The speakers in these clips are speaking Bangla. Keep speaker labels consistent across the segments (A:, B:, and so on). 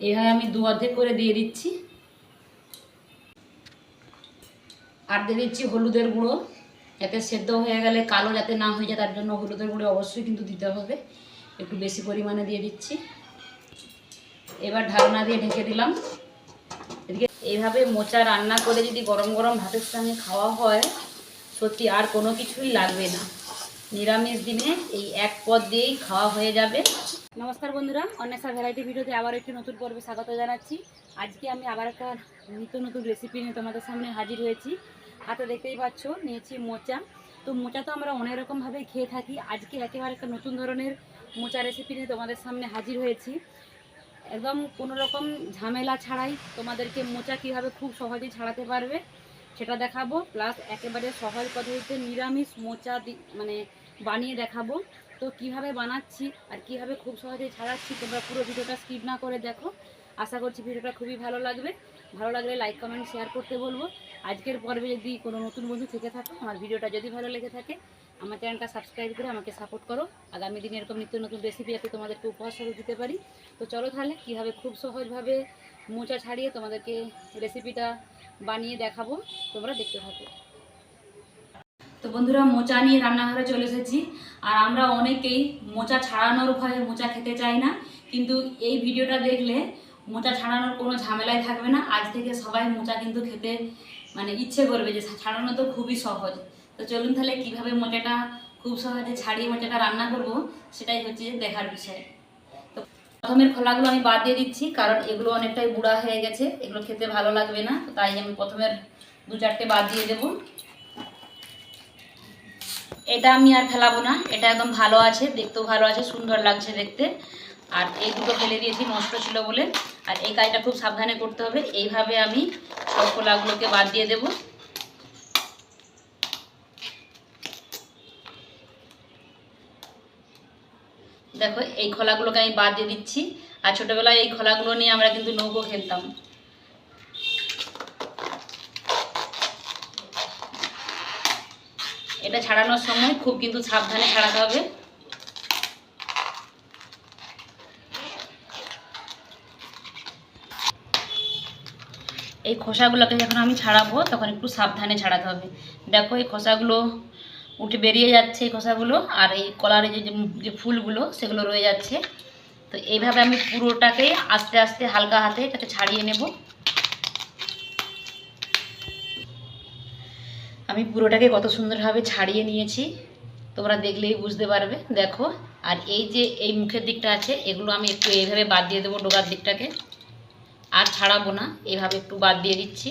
A: এইভাবে আমি দু অর্ধেক করে দিয়ে দিচ্ছি। আর দিয়ে দিচ্ছি হলুদের গুঁড়ো, যাতে সেদ্ধ হয়ে গেলে কালো যাতে না হয়ে যায়, তার জন্য হলুদের গুঁড়ো অবশ্যই কিন্তু দিতে হবে, একটু বেশি পরিমাণে দিয়ে দিচ্ছি। এবার ঢাকনা দিয়ে ঢেকে দিলাম। এদিকে এইভাবে মোচা রান্না করে যদি গরম গরম ভাতের সঙ্গে খাওয়া হয়, সত্যি আর কোনো কিছুই লাগবে না। নিরামিষ দিনে এই এক পদ দিয়েই খাওয়া হয়ে যাবে। নমস্কার বন্ধুরা, অন্বেষা ভ্যারাইটি ভিডিওতে আবার একটি নতুন পর্বে স্বাগত জানাচ্ছি। আজকে আমি আবার একটা নতুন রেসিপি নিয়ে তোমাদের সামনে হাজির হয়েছি। হাতে দেখতেই পাচ্ছ নিয়েছি মোচা। তো মোচা তো আমরা অনেক রকমভাবে খেয়ে থাকি, আজকে একেবারে একটা নতুন ধরনের মোচা রেসিপি নিয়ে তোমাদের সামনে হাজির হয়েছি। একদম কোনো রকম ঝামেলা ছাড়াই তোমাদেরকে মোচা কীভাবে খুব সহজেই ছাড়াতে পারবে সেটা দেখাবো, প্লাস একেবারে সহজ পদ্ধতিতে নিরামিষ মোচা মানে বানিয়ে দেখাবো। তো কিভাবে বানাচ্ছি আর কিভাবে খুব সহজেই ছাড়াচ্ছি, তোমরা পুরো ভিডিওটা স্কিপ না করে দেখো। আশা করছি ভিডিওটা খুবই ভালো লাগবে। ভালো লাগলে লাইক কমেন্ট শেয়ার করতে বলবো। আজকের পর্বে যদি কোনো নতুন বন্ধু থেকে থাকো, আমার ভিডিওটা যদি ভালো লেগে থাকে, আমার চ্যানেলটা সাবস্ক্রাইব করে আমাকে সাপোর্ট করো। আগামী দিনে এরকম নিত্য নতুন রেসিপি যাতে তোমাদেরকে উপহার স্বরূপ দিতে পারি। তো চলো তাহলে কীভাবে খুব সহজভাবে মোচা ছাড়িয়ে তোমাদেরকে রেসিপিটা বানিয়ে দেখাবো, তোমরা দেখতে থাকো। তো বন্ধুরা, মোচা নিয়ে রান্নাঘরে চলে এসেছি। আর আমরা অনেকেই মোচা ছাড়ানোর ভয়ে মোচা খেতে চাই না, কিন্তু এই ভিডিওটা দেখলে মোচা ছাড়ানোর কোনো ঝামেলাই থাকবে না। আজ থেকে সবাই মোচা কিন্তু খেতে মানে ইচ্ছে করবে, যে ছাড়ানো তো খুবই সহজ। তো চলুন তাহলে কীভাবে মোচাটা খুব সহজে ছাড়িয়ে মোচাটা রান্না করব, সেটাই হচ্ছে দেখার বিষয়। তো প্রথমের খোলাগুলো আমি বাদ দিয়ে দিচ্ছি, কারণ এগুলো অনেকটাই বুড়া হয়ে গেছে, এগুলো খেতে ভালো লাগবে না। তাই আমি প্রথমের দু চারটে বাদ দিয়ে দেবো। এটা আমি আর ফেলাবো না, এটা একদম ভালো আছে, দেখতেও ভালো আছে, সুন্দর লাগছে দেখতে। আর এই দুটো ফেলে দিয়েছি নষ্ট ছিল বলে। আর এই কাজটা খুব সাবধানে করতে হবে। এইভাবে আমি সব খোলাগুলোকে বাদ দিয়ে দেব। দেখো এই খোলাগুলোকে আমি বাদ দিয়ে দিচ্ছি। আর ছোটবেলায় এই খোলাগুলো নিয়ে আমরা কিন্তু নৌকো খেলতাম। এটা ছাড়ানোর সময় খুব কিন্তু সাবধানে ছাড়াতে হবে। এই খোসাগুলোকে যখন আমি ছাড়াবো তখন একটু সাবধানে ছাড়াতে হবে। দেখো এই খোসাগুলো উঠে বেরিয়ে যাচ্ছে, এই খোসাগুলো, আর এই কলারে যে ফুলগুলো সেগুলো রয়ে যাচ্ছে। তো এইভাবে আমি পুরোটাকে আস্তে আস্তে হালকা হাতে এটাকে ছাড়িয়ে নেব। আমি পুরোটাকে কত সুন্দরভাবে ছাড়িয়ে নিয়েছি, তোমরা দেখলেই বুঝতে পারবে। দেখো, আর এই যে এই মুখের দিকটা আছে, এগুলো আমি একটু এইভাবে বাদ দিয়ে দেবো, ডোকার দিকটাকে আর ছাড়াবো না, এইভাবে একটু বাদ দিয়ে দিচ্ছি।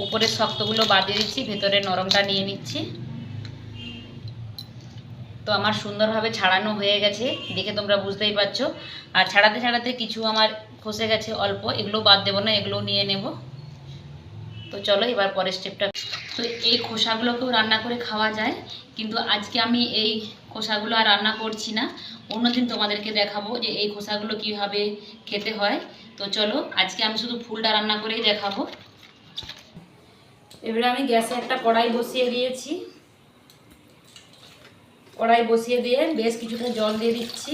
A: উপরের শক্তগুলো বাদ দিয়ে দিচ্ছি, ভেতরে নরমটা নিয়ে নিচ্ছি। তো আমার সুন্দরভাবে ছাড়ানো হয়ে গেছে, দেখে তোমরা বুঝতেই পারছো। আর ছাড়াতে ছাড়াতে কিছু আমার খসে গেছে অল্প, এগুলো বাদ দেবো না, এগুলো নিয়ে নেব। তো চলো এবার পরের স্টেপটা। তো এই খোসাগুলোকেও রান্না করে খাওয়া যায়, কিন্তু আজকে আমি এই খোসাগুলো আর রান্না করছি না। অন্যদিন তোমাদেরকে দেখাবো যে এই খোসাগুলো কীভাবে খেতে হয়। তো চলো আজকে আমি শুধু ফুলটা রান্না করেই দেখাবো। এবারে আমি গ্যাসে একটা কড়াই বসিয়ে দিয়েছি। কড়াই বসিয়ে দিয়ে বেশ কিছুটা জল দিয়ে দিচ্ছি।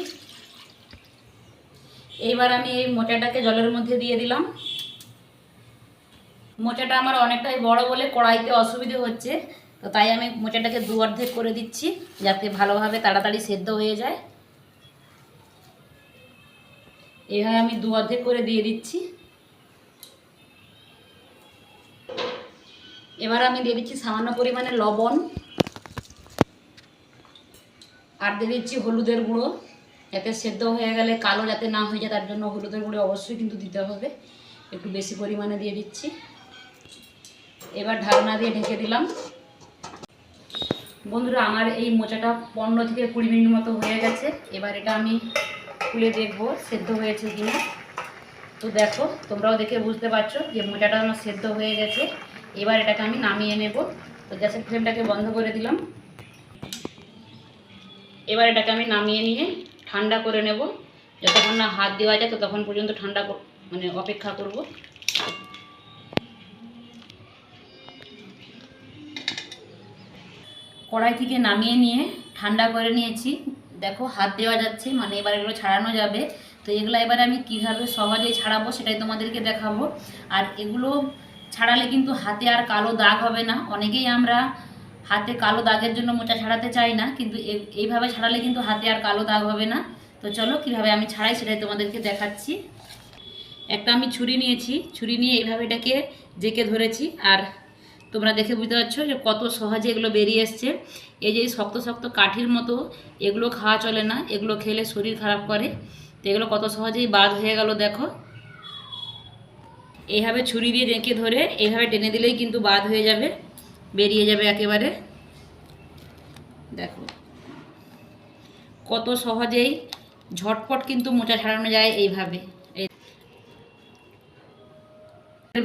A: এইবার আমি এই মোচাটাকে জলের মধ্যে দিয়ে দিলাম। মোচাটা আমার অনেকটাই বড় বলে কড়াইতে অসুবিধে হচ্ছে, তো তাই আমি মোচাটাকে দু অর্ধেক করে দিচ্ছি, যাতে ভালোভাবে তাড়াতাড়ি সেদ্ধ হয়ে যায়। এইভাবে আমি দু অর্ধেক করে দিয়ে দিচ্ছি। এবার আমি দিয়ে দিচ্ছি সামান্য পরিমাণে লবণ, আর দিয়ে দিচ্ছি হলুদের গুঁড়ো, যাতে সেদ্ধ হয়ে গেলে কালো যাতে না হয়ে যায়, তার জন্য হলুদের গুঁড়ো অবশ্যই কিন্তু দিতে হবে, একটু বেশি পরিমাণে দিয়ে দিচ্ছি। এবার ঢাকনা দিয়ে ঢেকে দিলাম। বন্ধুরা, আমার এই মোচাটা 15 থেকে 20 মিনিট মতো হয়ে গেছে। এবার এটা আমি খুলে দেখবো সেদ্ধ হয়েছে কিনা। তো দেখো, তোমরাও দেখে বুঝতে পারছো যে মোচাটা আমার সেদ্ধ হয়ে গেছে। এবার এটাকে আমি নামিয়ে নেব। তো গ্যাসের ফ্লেমটাকে বন্ধ করে দিলাম। এবার এটাকে আমি নামিয়ে নিয়ে ঠান্ডা করে নেব। যতক্ষণ না হাত দেওয়া যায় ততক্ষণ পর্যন্ত ঠান্ডা মানে অপেক্ষা করব। কড়াই থেকে নামিয়ে নিয়ে ঠান্ডা করে নিয়েছি। দেখো হাত দেওয়া যাচ্ছে, মানে এবার এগুলো ছাড়ানো যাবে। তো এগুলো এবারে আমি কীভাবে সহজেই ছাড়াবো সেটাই তোমাদেরকে দেখাবো। আর এগুলো ছাড়ালে কিন্তু হাতে আর কালো দাগ হবে না। অনেকেই আমরা হাতে কালো দাগের জন্য মোচা ছাড়াতে চাই না, কিন্তু এইভাবে ছাড়ালে কিন্তু হাতে আর কালো দাগ হবে না। তো চলো কীভাবে আমি ছাড়াই সেটাই তোমাদেরকে দেখাচ্ছি। একটা আমি ছুরি নিয়েছি, ছুরি নিয়ে এইভাবে এটাকে জেকে ধরেছি। আর তোমরা দেখে বুঝতে পারছো যে কত সহজে এগুলো বেরিয়ে এসছে। এই যে শক্ত শক্ত কাঠির মতো এগুলো খাওয়া চলে না, এগুলো খেলে শরীর খারাপ করে। তো এগুলো কত সহজেই বাদ হয়ে গেল দেখো। এইভাবে ছুরি দিয়ে জেঁকে ধরে এইভাবে টেনে দিলেই কিন্তু বাদ হয়ে যাবে, বেরিয়ে যাবে একেবারে। দেখো কত সহজেই ঝটপট কিন্তু মোচা ছাড়ানো যায় এইভাবে।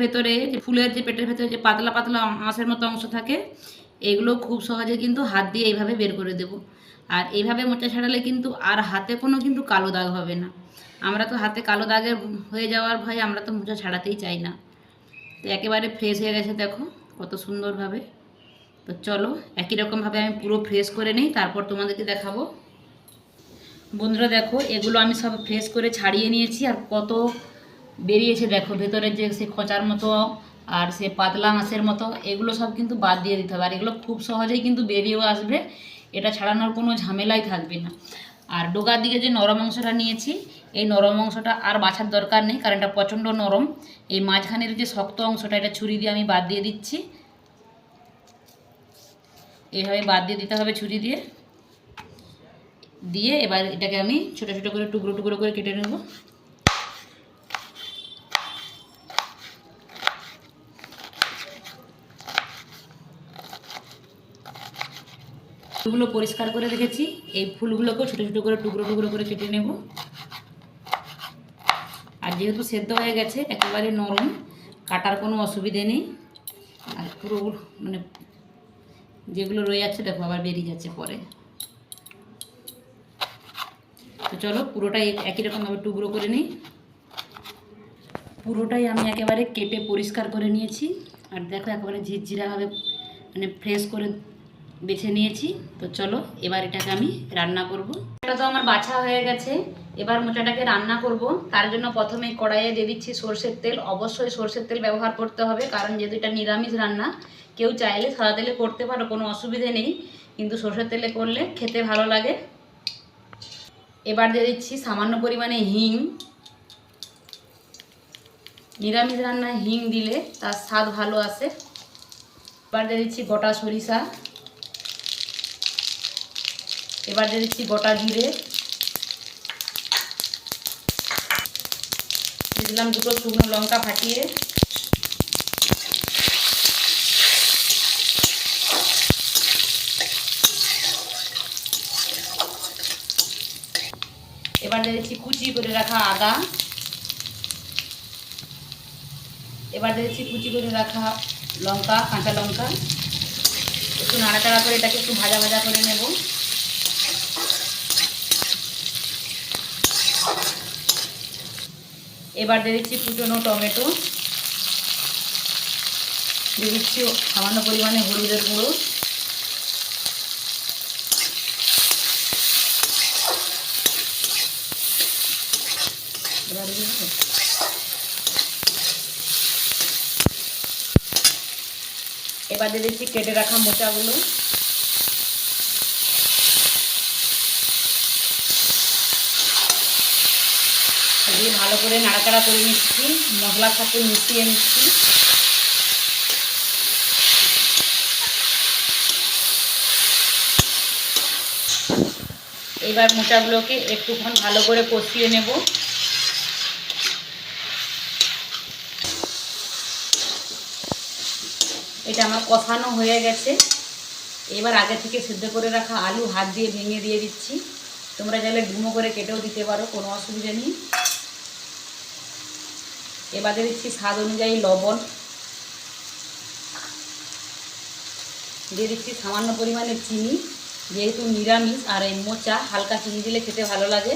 A: ভেতরে যে ফুলের যে পেটের ভেতরে যে পাতলা পাতলা আঁশের মতো অংশ থাকে, এগুলো খুব সহজে কিন্তু হাত দিয়ে এইভাবে বের করে দেব। আর এইভাবে মোচা ছাড়ালে কিন্তু আর হাতে কোনো কিন্তু কালো দাগ হবে না। আমরা তো হাতে কালো দাগের হয়ে যাওয়ার ভয়ে আমরা তো মোচা ছাড়াতেই চাই না। তো একেবারে ফ্রেশ হয়ে গেছে দেখো কত সুন্দরভাবে। তো চলো একই রকমভাবে আমি পুরো ফ্রেশ করে নিই, তারপর তোমাদেরকে দেখাবো। বন্ধুরা দেখো এগুলো আমি সব ফ্রেশ করে ছাড়িয়ে নিয়েছি। আর কত বেরিয়েছে দেখো, ভেতরের যে সে খোঁচার মতো আর সে পাতলা মাছের মতো, এগুলো সব কিন্তু বাদ দিয়ে দিতে হবে। আর এগুলো খুব সহজেই কিন্তু বেরিয়েও আসবে, এটা ছাড়ানোর কোনো ঝামেলাই থাকবে না। আর ডোগার দিকে যে নরম অংশটা নিয়েছি, এই নরম অংশটা আর বাছার দরকার নেই, কারণ এটা প্রচণ্ড নরম। এই মাঝখানের যে শক্ত অংশটা, এটা ছুরি দিয়ে আমি বাদ দিয়ে দিচ্ছি। এইভাবে বাদ দিয়ে দিতে হবে ছুরি দিয়ে। দিয়ে এবার এটাকে আমি ছোটো ছোটো করে টুকরো টুকরো করে কেটে নেব। ফুলগুলো পরিষ্কার করে রেখেছি, এই ফুলগুলোকেও ছোটো ছোটো করে টুকরো টুকরো করে কেটে নেব। আর যেহেতু সেদ্ধ হয়ে গেছে একেবারে নরম, কাটার কোনো অসুবিধে নেই। আর পুরো মানে যেগুলো রয়ে যাচ্ছে দেখো আবার বেরিয়ে যাচ্ছে পরে। তো চলো পুরোটাই একই রকমভাবে টুকরো করে নিই। পুরোটাই আমি একেবারে কেটে পরিষ্কার করে নিয়েছি। আর দেখো একেবারে ঝিরঝিরাভাবে মানে ফ্রেশ করে বেছে নিয়েছি। তো চলো এবার এটাকে আমি রান্না করব। এটা তো আমার বাছা হয়ে গেছে, এবার মোচাটাকে রান্না করব। তার জন্য প্রথমে কড়াইয়ে দিয়ে দিচ্ছি সরষের তেল। অবশ্যই সরষের তেল ব্যবহার করতে হবে, কারণ যেহেতু এটা নিরামিষ রান্না। কেউ চাইলে সাদা তেলে করতে পারো, কোনো অসুবিধে নেই, কিন্তু সরষের তেলে করলে খেতে ভালো লাগে। এবার দিয়ে দিচ্ছি সামান্য পরিমাণে হিং। নিরামিষ রান্নায় হিং দিলে তার স্বাদ ভালো আসে। এবার দিয়ে দিচ্ছি গোটা সরিষা। এবার দিয়ে দিচ্ছি গোটা জিরে। দিয়ে দিলাম দুটো শুকনো লঙ্কা ফাটিয়ে। এবার দিয়ে দিচ্ছি কুচি করে রাখা আদা। এবার দিয়ে দিচ্ছি কুচি করে রাখা লঙ্কা, কাঁচা লঙ্কা। একটু নাড়াচাড়া করে এটাকে একটু ভাজা ভাজা করে নেব। এবার দিয়ে দিচ্ছি কুচনো টমেটো। দিয়ে দিচ্ছি সামান্য পরিমাণে হলুদের গুঁড়ো। এবার দিয়ে দিচ্ছি কেটে রাখা মোচাগুলো। দিয়ে ভালো করে নাড়াচাড়া করে নিচ্ছি, মশলার সাথে মিশিয়ে নিচ্ছি। এবার মোচাগুলোকে একটুক্ষণ ভালো করে কষিয়ে নেব। এটা আমার কষানো হয়ে গেছে। এবার আগে থেকে সিদ্ধ করে রাখা আলু হাত দিয়ে ভেঙে দিয়ে দিচ্ছি। তোমরা চাইলে ডুমো করে কেটেও দিতে পারো, কোনো অসুবিধা নেই। এবার দিচ্ছি স্বাদ অনুযায়ী লবণ। দিয়ে দিচ্ছি সামান্য পরিমাণে চিনি, যেহেতু নিরামিষ আর এই মোচা হালকা চিনি দিলে খেতে ভালো লাগে।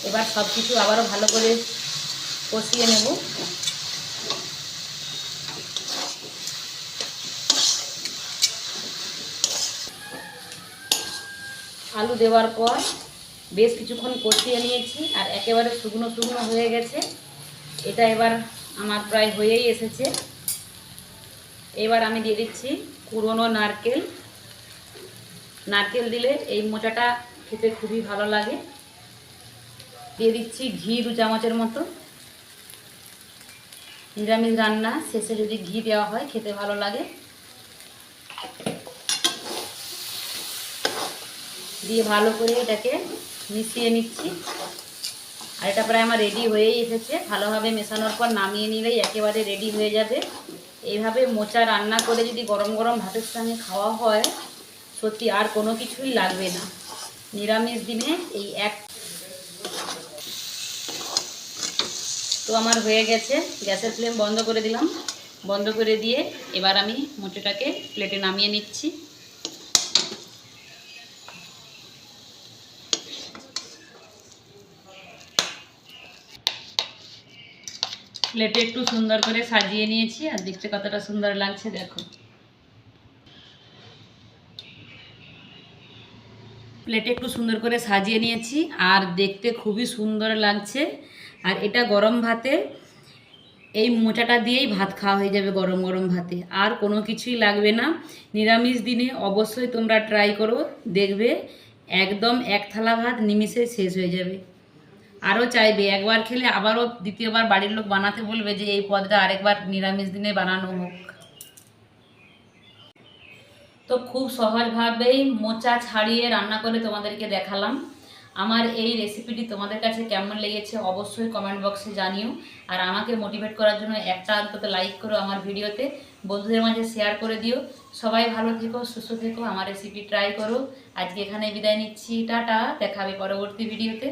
A: এবার সব কিছু আবারও ভালো করে কষিয়ে নেব। আলু দেওয়ার পর বেশ কিছুক্ষণ কষিয়ে নিয়েছি, আর একেবারে শুকনো শুকনো হয়ে গেছে। এটা এবার আমার প্রায় হয়েই এসেছে। এবার আমি দিয়ে দিচ্ছি কুড়োনো নারকেল। নারকেল দিলে এই মোচাটা খেতে খুবই ভালো লাগে। দিয়ে দিচ্ছি ঘি 2 চামচের মতো। নিরামিষ রান্না শেষে যদি ঘি দেওয়া হয় খেতে ভালো লাগে। দিয়ে ভালো করে এটাকে মিশিয়ে নিচ্ছি। আর এটা প্রায় আমার রেডি হয়েই এসেছে। ভালোভাবে মেশানোর পর নামিয়ে নিলেই একেবারে রেডি হয়ে যাবে। এইভাবে মোচা রান্না করে যদি গরম গরম ভাতের সঙ্গে খাওয়া হয়, সত্যি আর কোনো কিছুই লাগবে না। নিরামিষ দিনে এই এক। তো আমার হয়ে গেছে, গ্যাসের ফ্লেম বন্ধ করে দিলাম। বন্ধ করে দিয়ে এবার আমি মোচাটাকে প্লেটে নামিয়ে নিচ্ছি। প্লেটে একটু সুন্দর করে সাজিয়ে নিয়েছি, আর দেখতে কতটা সুন্দর লাগছে দেখো। প্লেটে একটু সুন্দর করে সাজিয়ে নিয়েছি, আর দেখতে খুবই সুন্দর লাগছে। আর এটা গরম ভাতে, এই মোচাটা দিয়েই ভাত খাওয়া হয়ে যাবে গরম গরম ভাতে, আর কোনো কিছুই লাগবে না। নিরামিষ দিনে অবশ্যই তোমরা ট্রাই করো, দেখবে একদম এক থালা ভাত নিমিষে শেষ হয়ে যাবে। আরও চাইবে, একবার খেলে আবারও দ্বিতীয়বার বাড়ির লোক বানাতে বলবে যে এই পদটা আরেকবার নিরামিষ দিনে বানানো হোক। তো খুব সহজভাবেই মোচা ছাড়িয়ে রান্না করে তোমাদেরকে দেখালাম। আমার এই রেসিপিটি তোমাদের কাছে কেমন লেগেছে অবশ্যই কমেন্ট বক্সে জানিও। আর আমাকে মোটিভেট করার জন্য একটা অন্তত লাইক করো আমার ভিডিওতে, বন্ধুদের মাঝে শেয়ার করে দিও। সবাই ভালো থেকো, সুস্থ থেকো, আমার রেসিপি ট্রাই করো। আজকে এখানে বিদায় নিচ্ছি, টাটা, দেখা হবে পরবর্তী ভিডিওতে।